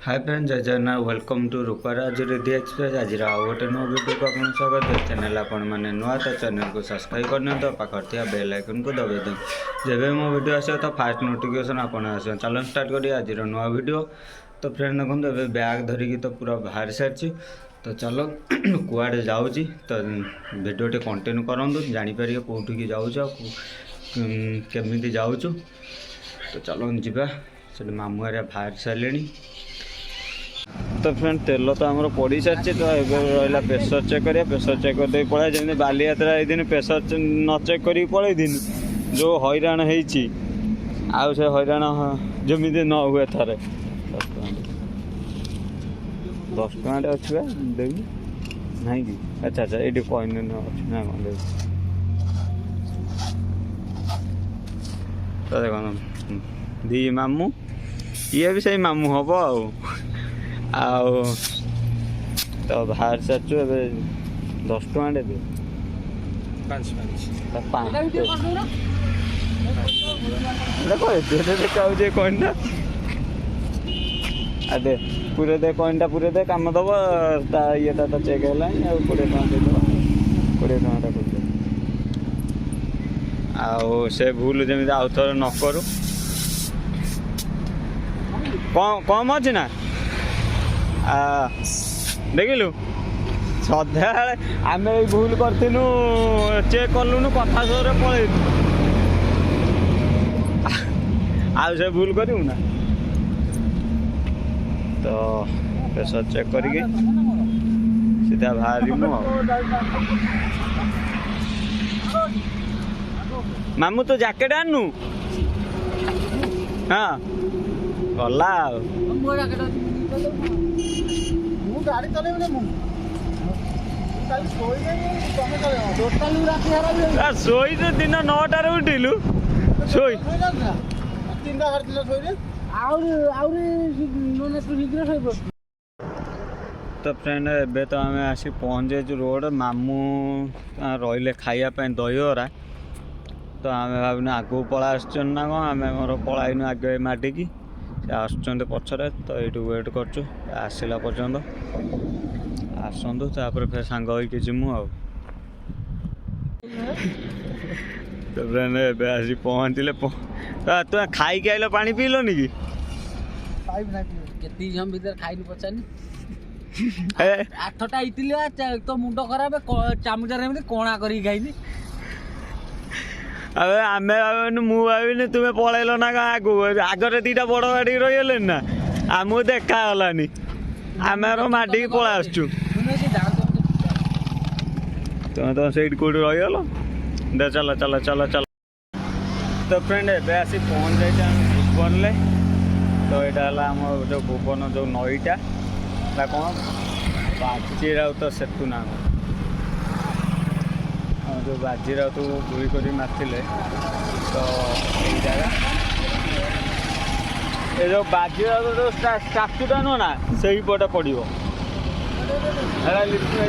हाय friends, जय Jagannath. Welcome to Rupraj Riddhi express. आज गोटे नुआ वीडियो को आपको स्वागत। चैनल आपण मैंने नुआ तो चैनल को सब्सक्राइब करनी तो पाखे बेल आइकन को दबाई दिन जब मो वीडियो आस तो फास्ट नोटिफिकेशन आपन आस। चलो स्टार्ट करिए आज नुआ वीडियो। तो फ्रेंड देखो ए बैग धरिकी तो पूरा बाहर सारी। तो चलो कुआड़े जाऊँगी तो वीडियो टे कंटिन्यू करूँ जापर कौटिकी जाऊँ केमी जाऊँ। तो चलो जीवा से मामू हरिया बाहर सारे। तो फ्रेंड तेल तो आमर पड़ सारी। तो रहा प्रेसर चेक करिए। प्रेसर चेक करदे पड़े जमी बाली यात्रा ये प्रेसर न चेक कर पड़े जो हैरान होती आउ से हैरान जमी न हुए थे। 10 टଙ୍କା अच्छे देवी ना कि अच्छा अच्छा ये कहीन अच्छे ना देवी। तो देख दी मामू ये भी सही मामू हम आओ तो बाहर सारू ए 10 टଙ୍କା देवे 5 देखा कहीन दे पूरे दे कहीनटा पूरे दे कम दब ये चेक है 20 टଙ୍କା देदेव 20 टଙ୍କା कर आउ से भूल जमी आउ थे न करू कम अच्छे ना देखिलु सदा आम भूल करूँ चेक कलुनु कथा सर पलू आउ से भूल करूँ ना। तो प्रेसर चेक करके सीधा बाहर मामू तो जैकेट आनु हाँ गला गाड़ी शोई तो दिन 9टार उठिलु शोई तो फ्रेंड एबे तो आम आसी पहुँच जाइए रोड मामू रही खायापी दहीबरा। तो आम भावना आगू पला आसना कौन आम मोर पलाइनु आगे माटिकी से आसुँच पछरे। तो ये वेट करचु आसला पर्यंत आसतु तापर फिर सांग होइके जिमु आ। तो फ्रेंड एबे आसी पहुँचले तुम खाई आइल पानी पीलनि कि पचानी 8टा इडली तो मुंड खराब चामुचार कणा कर खाइनी। अबे आम भाविनी तुम्हें पलैल ना आगू आगे 2टा बड़ गाड़ी रही ना आमको देखागलानी आम माटिकी पला आसचु तुम तो से कौट रहीगल दे चल चल चल चल। तो फ्रेंड एबे आसी पहुँच जाइए भुवन। तो यहाँ आम जो भुवन जो नईटा कौन बाजीराउत सेतु ना जो बाजीराउत गुरी कर मारे। तो ये जगह ये जो बाजीराउत जो स्टाचुटा नुह ना से पटे पड़ो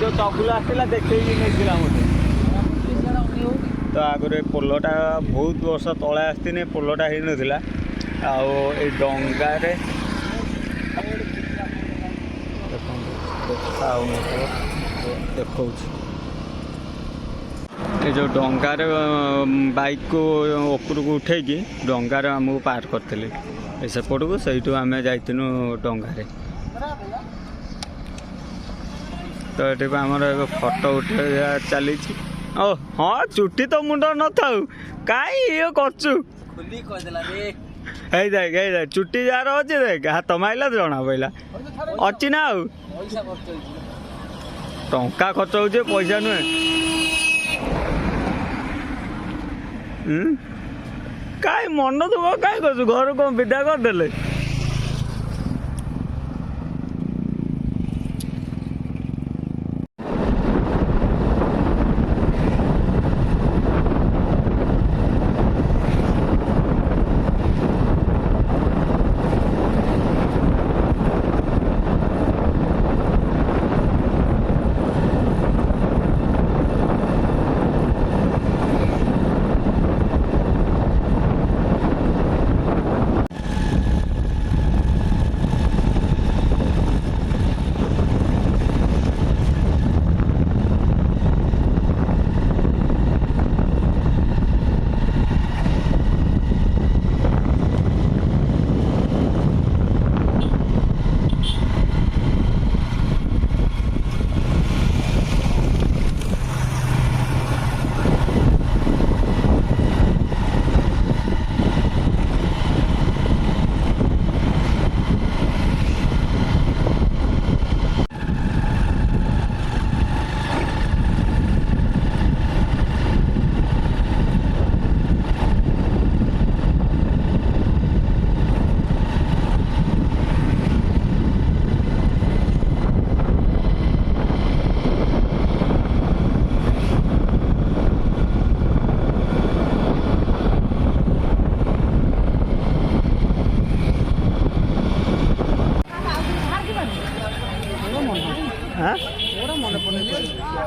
जो चगुला आसला देखे मत। तो आगरे पोलटा बहुत वर्ष तले आसती पोलटा हो नाला आई डंगारे देखा ये जो डंगार बाइक को ऊपर को उठे डंगार आमको पार करते सेपट को सहीठू आम जाइनु डंगारे। तो ये आमर फटो उठे चली ओ हाँ चुट्टी तो मुंड न था कहीं ये करचु देख चुट्टी जार अच्छे देख हाथ माइला जना पड़ा अच्छी ना टंका खर्च हो पैसा नुहे कहीं मन दुख कहीं कर घर को विदा करदे।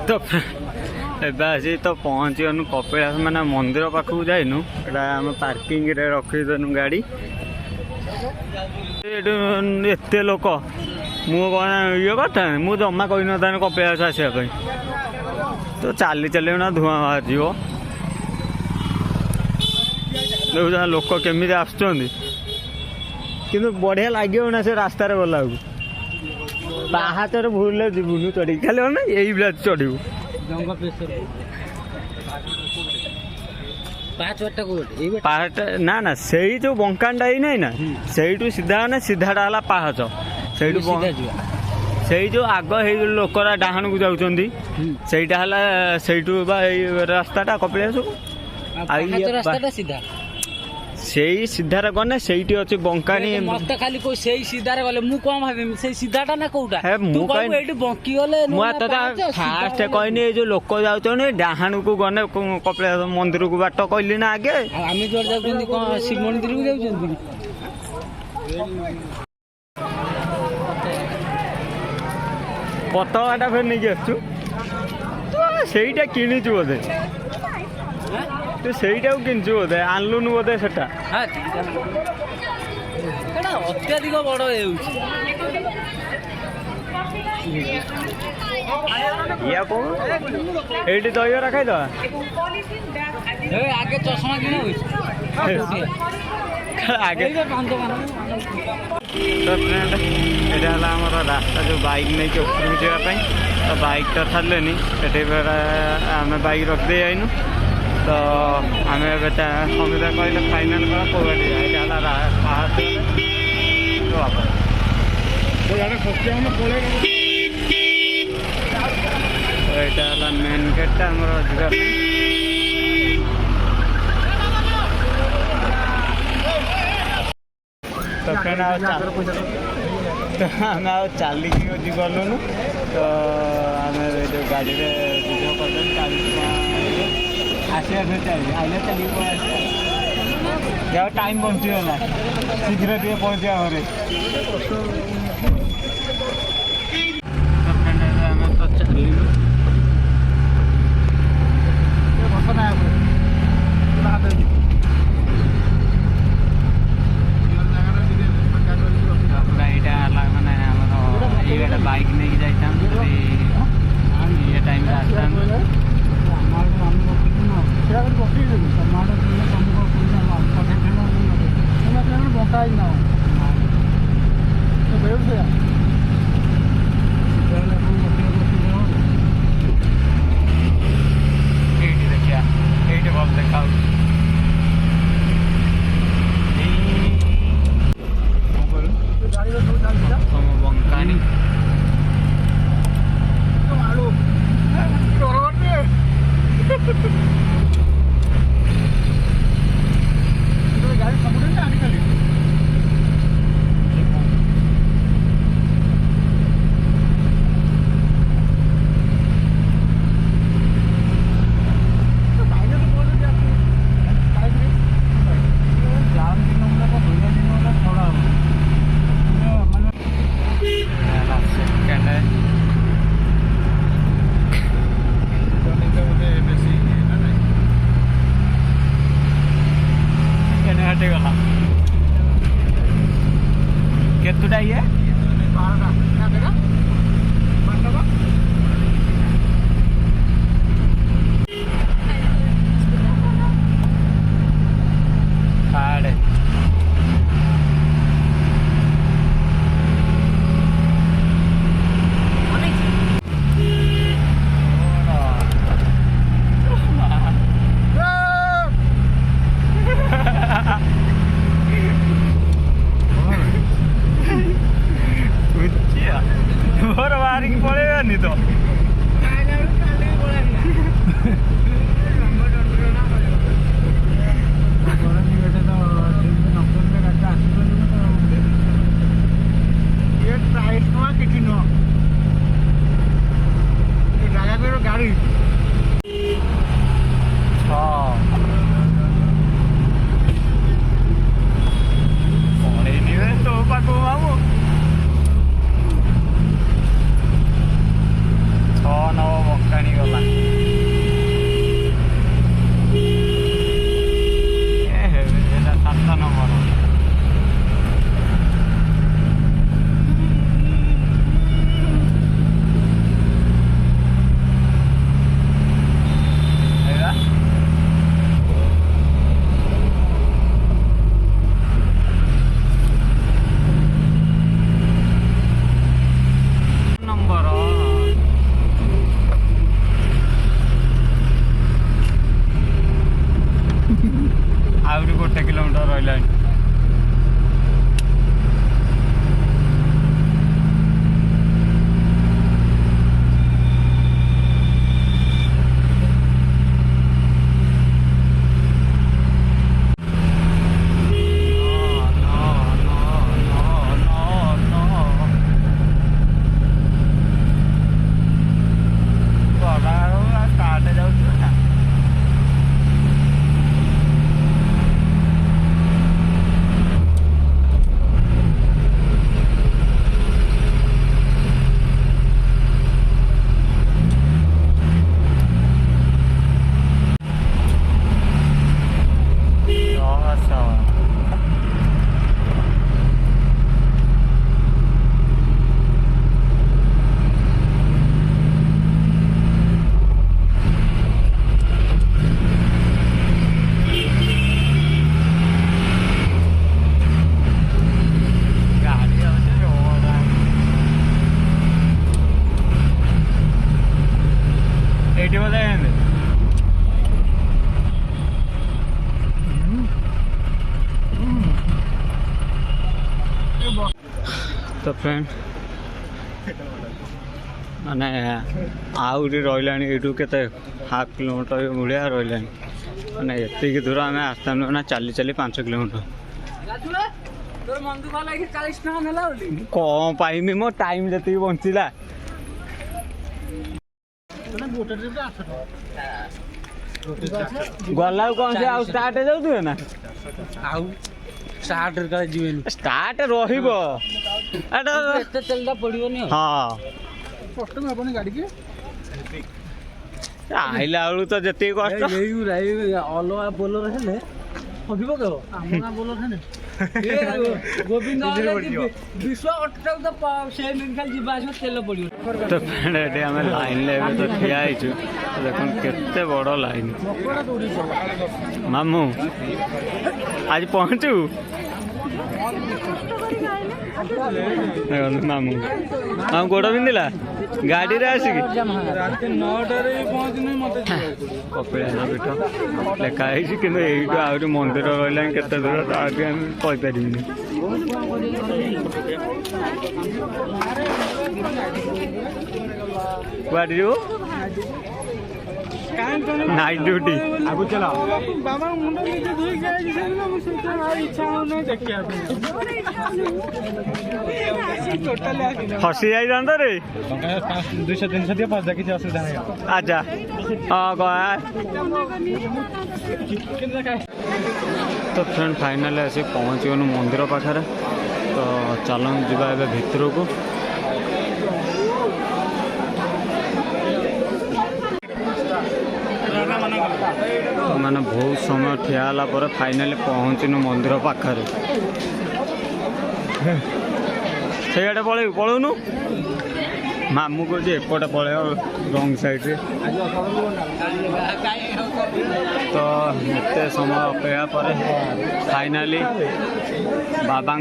तो ଏବେ ଆସି ତ ପହଞ୍ଚିଗଲୁ କପିଳାସ ମାନେ ମନ୍ଦିର ପାଖକୁ ଯାଇନୁ। ଏଇଟା ଆମେ ପାର୍କିଂରେ ରଖିଦେନୁ ଗାଡ଼ି। ଏଠୁ ଏତେ ଲୋକ ମୁଁ କ'ଣ ଇଏ କରିଥାନ୍ତି, ମୁଁ ଜମା କହିନଥାନ୍ତି କପିଳାସ ଆସିବା ପାଇଁ। ତ ଚାଲି ଚାଲି ନା ଧୂଆଁ ବାହାରିଯିବ। ଦେଖୁଛ ଲୋକ କେମିତି ଆସୁଛନ୍ତି, କିନ୍ତୁ ବଢ଼ିଆ ଲାଗିବ ନା ସେ ରାସ୍ତାରେ ଗଲାବେଳକୁ। ପାହାଚରେ ଭୁଲରେ ଯିବୁନି ଚଢ଼ିକି, ଖାଲି ଆମେ ଏଇ ଭଳିଆ ଚଢ଼ିବୁ। ପାହାଚ ନା ନା ସେଇ ଯୋଉ ବଙ୍କାନଟା ଏଇ ନାହିଁ ନା, ସେଇଠୁ ସିଧା ମାନେ ସିଧାଟା ହେଲା ପାହାଚ। ସେଇଠୁ ସେଇ ଯୋଉ ଆଗ ହେଇ ଲୋକରା ଡାହାଣକୁ ଯାଉଛନ୍ତି ସେଇଟା ହେଲା ସେଇଠୁ ବା ଏଇ ରାସ୍ତାଟା କପିଳାସକୁ। ସିଧା ସେଇ ସିଧାରେ ଗଲେ ସେଇଠି ଅଛି ବଙ୍କାଣି। ମତେ ଖାଲି କହି ସେଇ ସିଧାରେ ଗଲେ ମୁଁ କଣ ଭାବିବି ସେଇ ସିଧାଟା ନା କୋଉଟା? ମୁଁ ଏଇଠି ବଙ୍କି ଗଲେ ଫାଷ୍ଟ କହିନି ଏଇ ଯୋଉ ଲୋକ ଯାଉଛନ୍ତି ଡାହାଣକୁ ଗଲେ କପିଳାସ ମନ୍ଦିରକୁ ବାଟ କହିଲି ନା ଆଗେ। ଆମେ ଯୁଆଡେ ଯାଉଛନ୍ତି କଣ ଶିବ ମନ୍ଦିରକୁ ଯାଉଛନ୍ତି? ପତଳାଟା ଫେର ନେଇକି ଆସିଛୁ। ତୁ ସେଇଟା କିଣିଛୁ ବୋଧେ, ତୁ ସେଇଟାକୁ କିଣିଛୁ ବୋଧେ, ଆଣିଲୁନୁ ବୋଧେ ସେଟା। ଅତ୍ୟଧିକ ବଡ ହେଉଛି। ଏଇଠି ଦହିବରା ଖାଇଦବା। ଆଗେ ଚଷମା କିଣା ହଉଛି ଆଗେ। ତ ଫ୍ରେଣ୍ଡ ଏଇଟା ହେଲା ଆମର ରାସ୍ତା ଯେଉଁ ବାଇକ୍ ନେଇକି ଉପରକୁ ଯିବା ପାଇଁ। ତ ବାଇକ୍ଟା ଛାଡ଼ିଲେନି, ସେଠି ଆମେ ବାଇକ୍ ରଖିଦେଇ ଯାଇନୁ। ତ ଆମେ ଏବେ ସମିତା କହିଲେ ଫାଇନାଲ୍ କର କେଉଁଟା ଏଇଟା ହେଲା ପାହାଚ। ଏଇଟା ହେଲା ମେନ୍ ଗେଟ୍ଟା ଆମର ଯିବା ପାଇଁ। ତ ଫ୍ରେଣ୍ଡ ଆମେ ଆଉ ଚାଲିକି ଗଲୁନୁ। ତ ଆମେ ଯେଉଁ ଗାଡ଼ିରେ ଭିଡ଼ିଓ କରିଦେଲୁ 40 ଟଙ୍କା ଆସିବା ପାଇଁ ଚାଲିକି ଆଇଲେ ଚାଲିକି ପଳେଇ ଆସିବା। ଯାହା ଟାଇମ୍ ବଞ୍ଚିଗଲା, ଶୀଘ୍ର ଟିକେ ପହଞ୍ଚିବା ଘରେ। ଆମେ ତ ଚାଲିଲୁ। ଏଇଟା ହେଲା ମାନେ ଆମର ଏଇଟା ବାଇକ୍ ନେଇକି ଯାଇଥାନ୍ତୁ, ଇଏ ଟାଇମ୍ରେ ଆସିଥାନ୍ତୁ। तो फ्रेंड माने आहरी रही एठू के हाफ किलोमीटर भाया रही मैंने एति दूर आम आसतानु ना चली चली 5 किलोमीटर कौन पाइमी मो टाइम जी बंचला गला कौन से आउ स्टार्ट हो जाऊ ना आउ स्टार्ट जीवन स्टार्ट रहिबो एते चलदा पड़िबोनी हां कष्ट में अपनी गाड़ी के आइला बेलू तो जति कष्ट अलगा बोलर हेले हबिबो के हमना बोलर हेने गोविंद विश्व अटल तो से मिनखाल जीवा आसो तेल पड़ियो तो फ्रेंड एटे हमें लाइन ले तो ठिया आइछु देखन केते बड़ लाइन मामू आज पहुंचू मामू मामू गोड़ बिंदिला गाड़ी रे आसिकी रात 9 रे पहुंचने मते कपिला पीठ लेखा है कि आहरी मंदिर रहा केते दूर आगे हम कही पारिनी गाड़ी नाइट ड्यूटी आगु चला बाबा मुंडा नीचे धोई जाय जे ना मुझे तो इच्छा होने देखिया टोटल हसी जाई जानता रे 200 300 दिया 5 किसी असुविधा नहीं आजा हां गया तो फ्रेंड फाइनल आसी पहुँच गनु मंदिर पाखरे तो चलन जीवा ए भितर को मैंने बहुत समय ठियाला पर फाइनाली पहुँचनु मंदिर पाखरे से पलू पलूनु मामू को एपटे पड़े रंग साइड तो एत समय अपेक्षा पर फाइनाली बाबा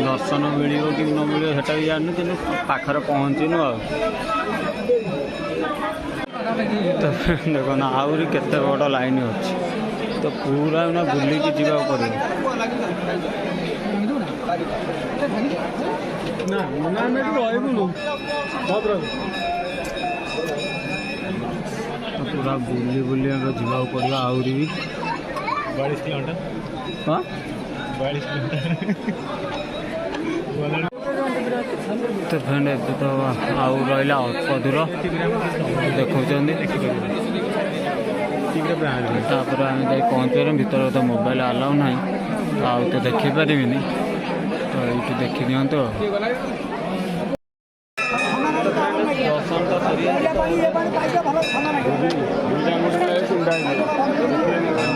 दर्शन मिल कि न मिल से जानू कि पाखरे पहुँचनु तो देखो ना आहरी केते बड़ लाइन अच्छी तो पूरा ना बुलिकी जावाक पड़े पूरा बुली बुली जावाक पड़े आहरी भी 42 किलोमीटर हाँ 42 किलोमीटर तो फ्रेंड ଏବେ ତ ଆଉ ରହିଲା ଅଳ୍ପ ଦୂର ଦେଖୁଛନ୍ତି ତାପରେ ଆମେ ଯାଇ ପହଞ୍ଚିଗଲୁ ଭିତରେ ତ ମୋବାଇଲ ଆଲାଉ ନାହିଁ ତ ଆଉ ତ ଦେଖିପାରିବିନି ତ ଏଇଠି ଦେଖିଦିଅନ୍ତୁ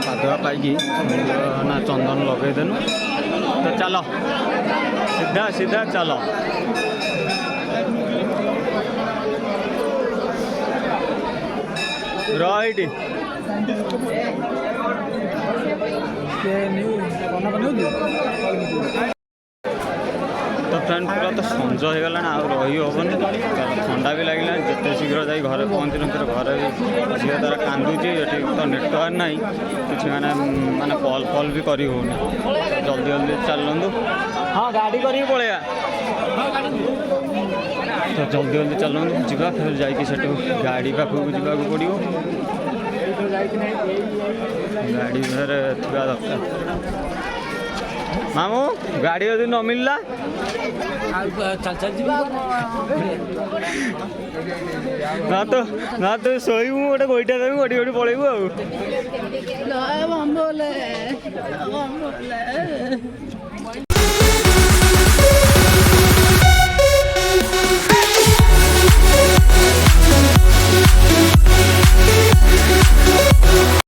ପାଦୁଆ ପାଇକି ନା ଚନ୍ଦନ ଲଗେଇଦେଲୁ तो चलो सीधा सीधा चलो राइट तो फ्रेंड पूरा तो संज हो गला आ रही हेनी ठंडा भी लगे जिते शीघ्र जा घर पहुँची न घर झील तार कांदुची ये तो नेटवर्क ना कि माने कॉल फल भी करी होनी जल्दी जल्दी चलु हाँ गाड़ी कर पलैया तो जल्दी जल्दी चलु जा फिर जाकि गाड़ी पाखक जावाक पड़ो गाड़ी घर थोड़ा दरकार मामू गाड़ी यदि न मिलला ना तो शोबू गोटे गोईटा देवी गोटी गोटी पलैबू आ